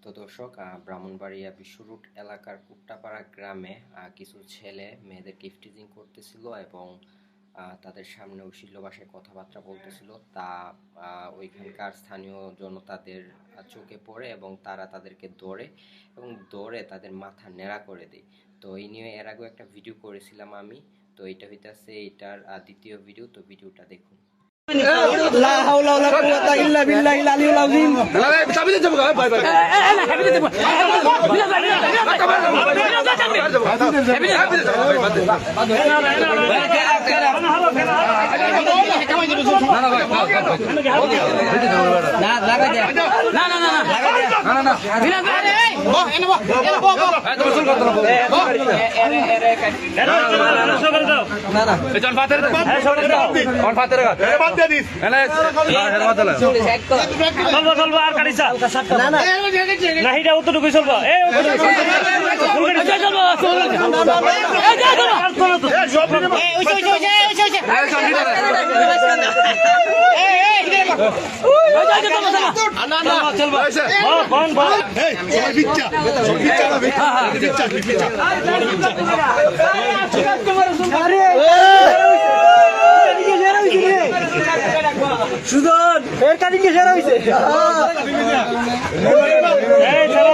তো দর্শক, ব্রাহ্মণবাড়িয়া বিশ্ব রোড এলাকার কুট্টাপাড়া গ্রামে কিছু ছেলে মেয়েদেরকে ইফটিজিং করতেছিল এবং তাদের সামনে অশ্লীল ভাষায় কথাবার্তা বলতেছিল। তা ওইখানকার স্থানীয় জনতাদের চোখে পড়ে এবং তারা তাদেরকে ধরে তাদের মাথা ন্যাড়া করে দেয়। তো এই নিয়ে এর আগেও একটা ভিডিও করেছিলাম আমি। তো এটা হইতেছে এটার দ্বিতীয় ভিডিও। তো ভিডিওটা দেখুন। সুজন এর কাটিং কে সেরা হইছে এই চলো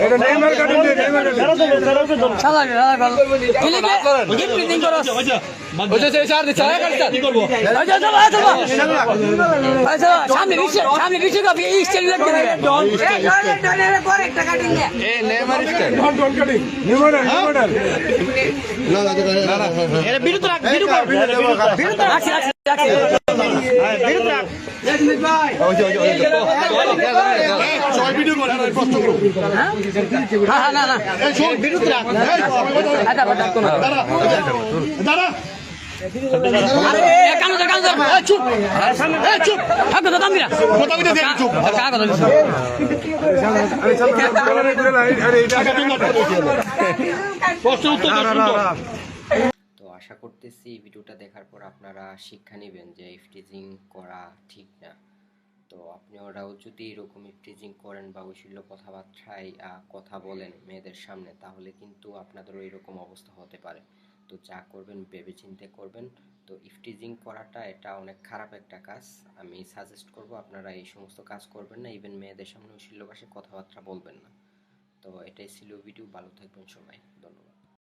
এটা নেইমার কাটিং দে নেইমার কাটিং চালা গল গিফট প্রিন্টিং করো ওই যে চার দে চালা কাটতা কি করব ওই যে চলো আচ্ছা সামনে বিশ কাপ এই স্টাইল লাগবে ডনের পর একটা কাটিং দে এই নেইমার স্টাইল ডন কাটিং নেইমার না এর বিরুদ্ধ রাখ বিরুদ্ধ রাখ তো আশা করতেছি ভিডিওটা দেখার পর আপনারা শিক্ষা নেবেন যে ইফটিজিং করা ঠিক না। তো আপনারাও যদি এরকম ইফটিজিং করেন বা অশ্লীল কথাবার্তায় কথা বলেন মেয়েদের সামনে, তাহলে কিন্তু আপনাদেরও এরকম অবস্থা হতে পারে। তো যা করবেন ভেবেচিন্তে করবেন। তো ইফটিজিং করাটা এটা অনেক খারাপ একটা কাজ। আমি সাজেস্ট করব আপনারা এই সমস্ত কাজ করবেন না, ইভেন মেয়েদের সামনে অশ্লীল ভাষায় কথাবার্তা বলবেন না। তো এটাই ছিল ভিডিও। ভালো থাকবেন সবাই, ধন্যবাদ।